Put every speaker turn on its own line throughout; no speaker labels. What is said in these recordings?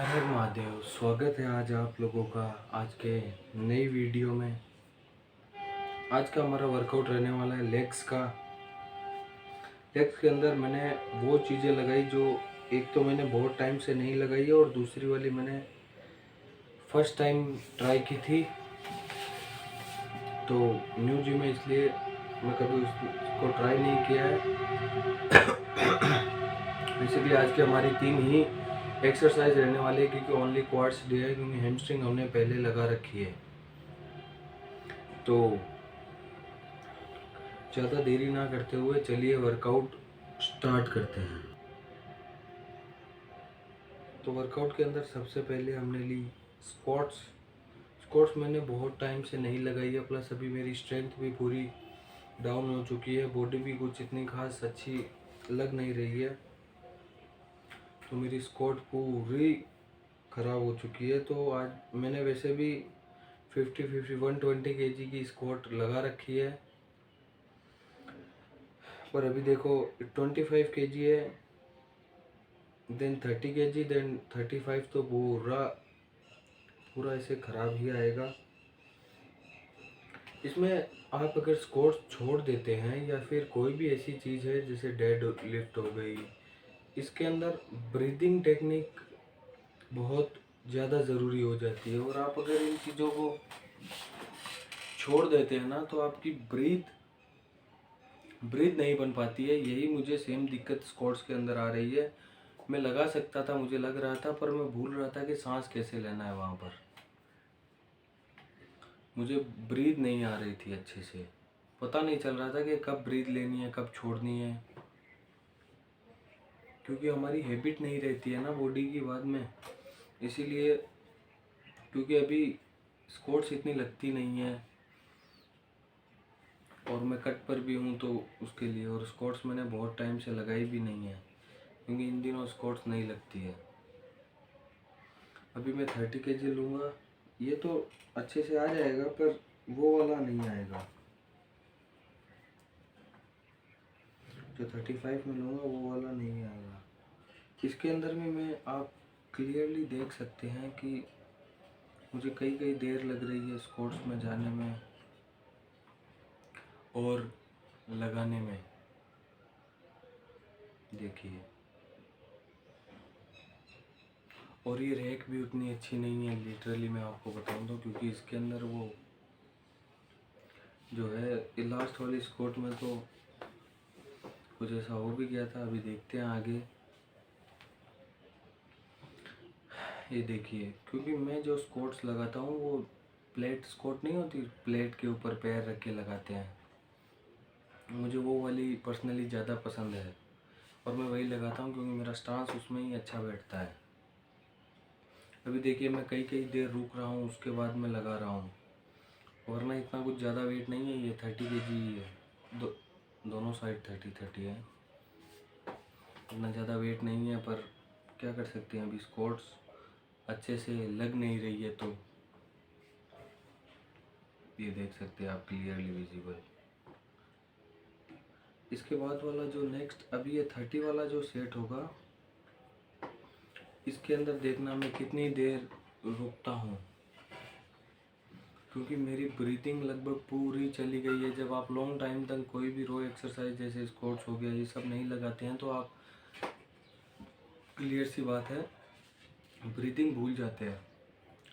हर हर महादेव। स्वागत है आज आप लोगों का आज के नई वीडियो में। आज का हमारा वर्कआउट रहने वाला है लेग्स का। लेग्स के अंदर मैंने वो चीज़ें लगाई जो एक तो मैंने बहुत टाइम से नहीं लगाई है और दूसरी वाली मैंने फर्स्ट टाइम ट्राई की थी। तो न्यू जिम है इसलिए मैं कभी उसको ट्राई नहीं किया है। बेसिकली आज की हमारी 3 ही एक्सरसाइज रहने वाली है क्योंकि ओनली क्वाड्स डे है, क्योंकि हैमस्ट्रिंग हमने पहले लगा रखी है। तो ज़्यादा देरी ना करते हुए चलिए वर्कआउट स्टार्ट करते हैं। तो वर्कआउट के अंदर सबसे पहले हमने ली स्क्वाट्स। स्क्वाट्स मैंने बहुत टाइम से नहीं लगाई है, प्लस अभी मेरी स्ट्रेंथ भी पूरी डाउन हो चुकी है, बॉडी भी कुछ इतनी खास अच्छी लग नहीं रही है, तो मेरी स्क्वाट पूरी ख़राब हो चुकी है। तो आज मैंने वैसे भी 120 kg की स्क्वाट लगा रखी है, पर अभी देखो 25 kg है, देन 30 kg, देन 35, तो पूरा ऐसे ख़राब ही आएगा। इसमें आप अगर स्क्वाट्स छोड़ देते हैं या फिर कोई भी ऐसी चीज़ है जैसे डेड लिफ्ट हो गई, इसके अंदर ब्रीदिंग टेक्निक बहुत ज़्यादा ज़रूरी हो जाती है। और आप अगर इन चीज़ों को छोड़ देते हैं ना तो आपकी ब्रीथ नहीं बन पाती है। यही मुझे सेम दिक्कत स्क्वाट्स के अंदर आ रही है। मैं लगा सकता था, मुझे लग रहा था, पर मैं भूल रहा था कि सांस कैसे लेना है। वहाँ पर मुझे ब्रीथ नहीं आ रही थी अच्छे से, पता नहीं चल रहा था कि कब ब्रीथ लेनी है कब छोड़नी है, क्योंकि हमारी हैबिट नहीं रहती है ना बॉडी की बाद में। इसीलिए क्योंकि अभी स्क्वाट्स इतनी लगती नहीं है और मैं कट पर भी हूँ, तो उसके लिए। और स्क्वाट्स मैंने बहुत टाइम से लगाई भी नहीं है क्योंकि इन दिनों स्क्वाट्स नहीं लगती है। अभी मैं 30 kg लूँगा, ये तो अच्छे से आ जाएगा, पर वो वाला नहीं आएगा जो 35 में लूँगा, वो वाला नहीं आएगा। इसके अंदर में मैं आप क्लियरली देख सकते हैं कि मुझे कई देर लग रही है स्क्वाट्स में जाने में और लगाने में। देखिए, और ये रैक भी उतनी अच्छी नहीं है लिटरली, मैं आपको बताऊं तो, क्योंकि इसके अंदर वो जो है लास्ट वाली स्क्वाट में तो कुछ ऐसा हो भी गया था। अभी देखते हैं आगे। ये देखिए, क्योंकि मैं जो स्क्वाट्स लगाता हूँ वो प्लेट स्क्वाट नहीं होती, प्लेट के ऊपर पैर रख के लगाते हैं, मुझे वो वाली पर्सनली ज़्यादा पसंद है और मैं वही लगाता हूँ क्योंकि मेरा स्टांस उसमें ही अच्छा बैठता है। अभी देखिए, मैं कई देर रुक रहा हूँ, उसके बाद मैं लगा रहा हूँ, वरना इतना कुछ ज़्यादा वेट नहीं है। ये 30 kg ही है, दोनों साइड 30 है, इतना ज़्यादा वेट नहीं है, पर क्या कर सकते हैं, अभी स्क्वाट्स अच्छे से लग नहीं रही है। तो ये देख सकते हैं आप क्लियरली विजिबल। इसके बाद वाला जो नेक्स्ट, अभी ये 30 वाला जो सेट होगा, इसके अंदर देखना मैं कितनी देर रुकता हूँ, क्योंकि मेरी ब्रीथिंग लगभग पूरी चली गई है। जब आप लॉन्ग टाइम तक कोई भी रो एक्सरसाइज जैसे स्क्वाट्स हो गया, ये सब नहीं लगाते हैं, तो आप क्लियर सी बात है ब्रीथिंग भूल जाते हैं।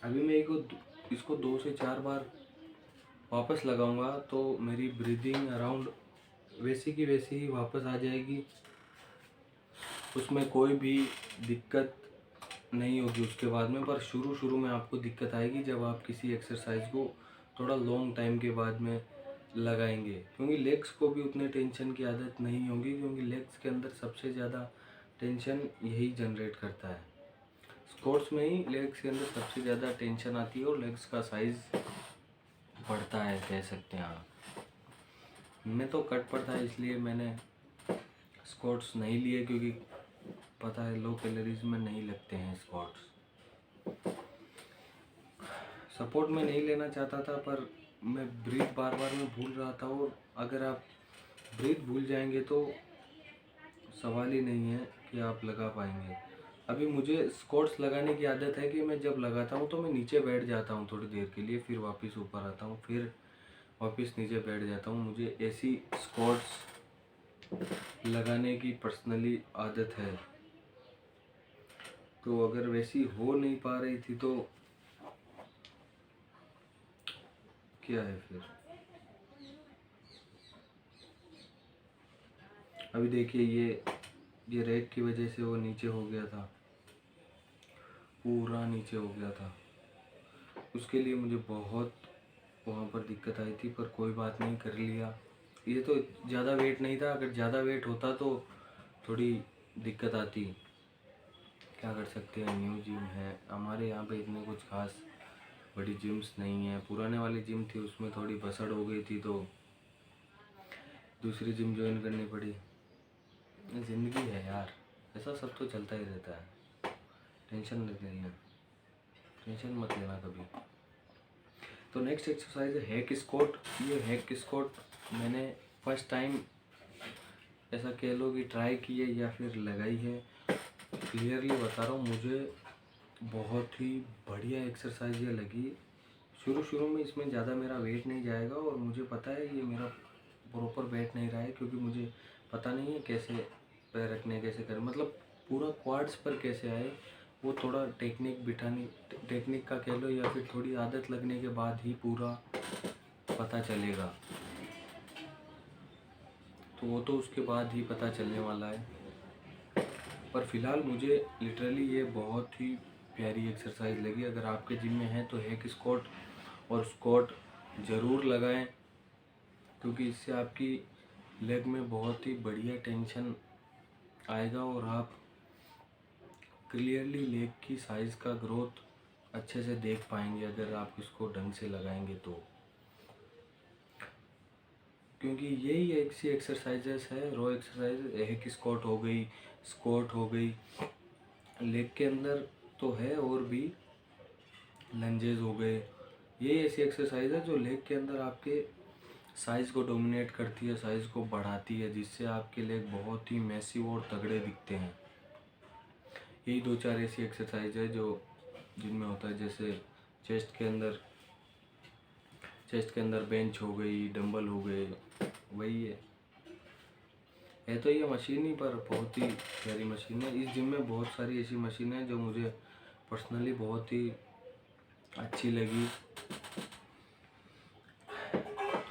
अभी मैं इसको 2 से 4 बार वापस लगाऊंगा तो मेरी ब्रीदिंग अराउंड वैसी की वैसी ही वापस आ जाएगी, उसमें कोई भी दिक्कत नहीं होगी उसके बाद में। पर शुरू में आपको दिक्कत आएगी जब आप किसी एक्सरसाइज को थोड़ा लॉन्ग टाइम के बाद में लगाएंगे, क्योंकि लेग्स को भी उतने टेंशन की आदत नहीं होगी, क्योंकि लेग्स के अंदर सबसे ज़्यादा टेंशन यही जनरेट करता है। स्क्वाट्स में ही लेग्स के अंदर सबसे ज़्यादा टेंशन आती है और लेग्स का साइज़ बढ़ता है, कह सकते हैं आप। मैं तो कट पड़ता है इसलिए मैंने स्क्वाट्स नहीं लिए, क्योंकि पता है लो कैलोरीज में नहीं लगते हैं स्क्वाट्स। सपोर्ट में नहीं लेना चाहता था, पर मैं ब्रीथ बार मैं भूल रहा था, और अगर आप ब्रीथ भूल जाएंगे तो सवाल ही नहीं है कि आप लगा पाएंगे। अभी मुझे स्क्वाट्स लगाने की आदत है कि मैं जब लगाता हूँ तो मैं नीचे बैठ जाता हूँ थोड़ी देर के लिए, फिर वापस ऊपर आता हूँ, फिर वापस नीचे बैठ जाता हूँ। मुझे ऐसी स्क्वाट्स लगाने की पर्सनली आदत है। तो अगर वैसी हो नहीं पा रही थी तो क्या है फिर। अभी देखिए ये रैक की वजह से वो नीचे हो गया था, पूरा नीचे हो गया था। उसके लिए मुझे बहुत वहाँ पर दिक्कत आई थी, पर कोई बात नहीं, कर लिया। ये तो ज़्यादा वेट नहीं था, अगर ज़्यादा वेट होता तो थोड़ी दिक्कत आती। क्या कर सकते हैं, न्यू जिम है हमारे यहाँ पे, इतने कुछ खास बड़ी जिम्स नहीं है। पुराने वाली जिम थी उसमें थोड़ी भसड़ हो गई थी तो दूसरी जिम ज्वाइन करनी पड़ी। ज़िंदगी है यार, ऐसा सब तो चलता ही रहता है। टेंशन मत लेना, टेंशन मत लेना कभी। तो नेक्स्ट एक्सरसाइज है हैक स्क्वाट। ये हैक स्क्वाट मैंने फर्स्ट टाइम ऐसा कह लो कि ट्राई की है या फिर लगाई है। क्लियरली बता रहा हूँ, मुझे बहुत ही बढ़िया एक्सरसाइज ये लगी। शुरू शुरू में इसमें ज़्यादा मेरा वेट नहीं जाएगा, और मुझे पता है ये मेरा प्रॉपर वेट नहीं रहा है, क्योंकि मुझे पता नहीं है कैसे पैर रखने, कैसे करें, मतलब पूरा क्वाड्स पर कैसे आए। वो थोड़ा टेक्निक का कह लो, या फिर थोड़ी आदत लगने के बाद ही पूरा पता चलेगा। तो वो तो उसके बाद ही पता चलने वाला है। पर फिलहाल मुझे लिटरली ये बहुत ही प्यारी एक्सरसाइज लगी। अगर आपके जिम में है तो हैक स्क्वाट और स्क्वाट ज़रूर लगाएं, क्योंकि इससे आपकी लेग में बहुत ही बढ़िया टेंशन आएगा, और आप क्लियरली लेग की साइज़ का ग्रोथ अच्छे से देख पाएंगे अगर आप इसको ढंग से लगाएंगे तो। क्योंकि यही ऐसी एक्सरसाइजेस है, रो एक्सरसाइज, हैक स्क्वाट हो गई, स्क्वाट हो गई, लेग के अंदर तो है, और भी लंजेस हो गए। ये ऐसी एक्सरसाइज है जो लेग के अंदर आपके साइज़ को डोमिनेट करती है, साइज़ को बढ़ाती है, जिससे आपके लेग बहुत ही मैसिव और तगड़े दिखते हैं। यही दो चार ऐसी एक्सरसाइज है जो जिनमें होता है, जैसे चेस्ट के अंदर बेंच हो गई, डंबल हो गए, वही है तो ये मशीन ही, पर बहुत ही प्यारी मशीन है। इस जिम में बहुत सारी ऐसी मशीनें हैं जो मुझे पर्सनली बहुत ही अच्छी लगी।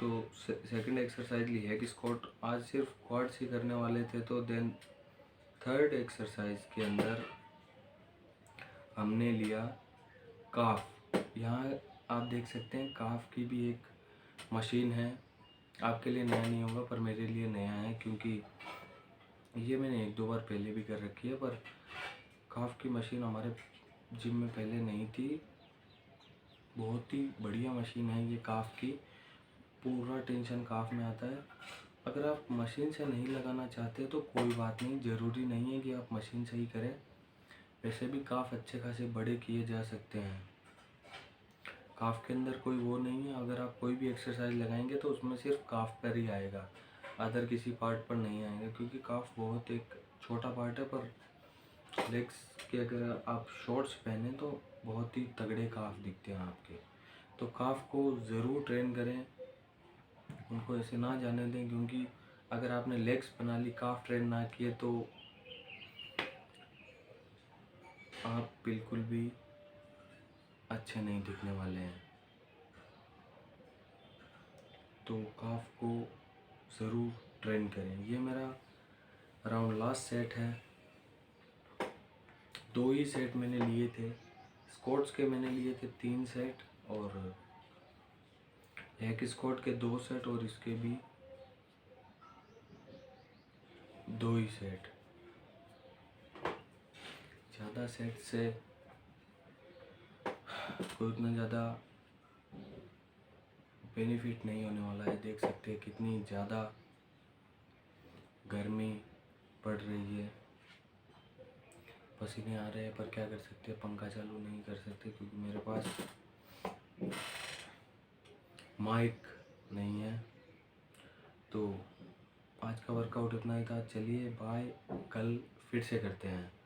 तो सेकंड एक्सरसाइज ली है कि स्क्वाट। आज सिर्फ क्वाड्स ही करने वाले थे, तो देन थर्ड एक्सरसाइज के अंदर हमने लिया काफ। यहाँ आप देख सकते हैं काफ की भी एक मशीन है। आपके लिए नया नहीं होगा, पर मेरे लिए नया है, क्योंकि ये मैंने एक दो बार पहले भी कर रखी है। पर काफ की मशीन हमारे जिम में पहले नहीं थी। बहुत ही बढ़िया मशीन है ये काफ की, पूरा टेंशन काफ में आता है। अगर आप मशीन से नहीं लगाना चाहते तो कोई बात नहीं, ज़रूरी नहीं है कि आप मशीन से ही करें। वैसे भी काफ अच्छे खासे बड़े किए जा सकते हैं। काफ के अंदर कोई वो नहीं है, अगर आप कोई भी एक्सरसाइज लगाएंगे तो उसमें सिर्फ काफ पर ही आएगा, अदर किसी पार्ट पर नहीं आएगा, क्योंकि काफ बहुत एक छोटा पार्ट है। पर लेग्स के अगर आप शॉर्ट्स पहने तो बहुत ही तगड़े काफ दिखते हैं आपके। तो काफ को ज़रूर ट्रेन करें, उनको ऐसे ना जाने दें, क्योंकि अगर आपने लेग्स बना ली, काफ ट्रेन ना किए, तो आप बिल्कुल भी अच्छे नहीं दिखने वाले हैं। तो काफ को ज़रूर ट्रेन करें। ये मेरा अराउंड लास्ट सेट है। 2 ही सेट मैंने लिए थे। स्क्वाट्स के मैंने लिए थे 3 सेट, और हैक स्क्वाट के 2 सेट, और इसके भी 2 ही सेट। ज़्यादा सेट से कोई उतना ज़्यादा बेनिफिट नहीं होने वाला है। देख सकते हैं कितनी ज़्यादा गर्मी पड़ रही है, पसीने आ रहे हैं, पर क्या कर सकते हैं, पंखा चालू नहीं कर सकते क्योंकि मेरे पास माइक नहीं है। तो आज का वर्कआउट इतना ही था। चलिए बाय, कल फिर से करते हैं।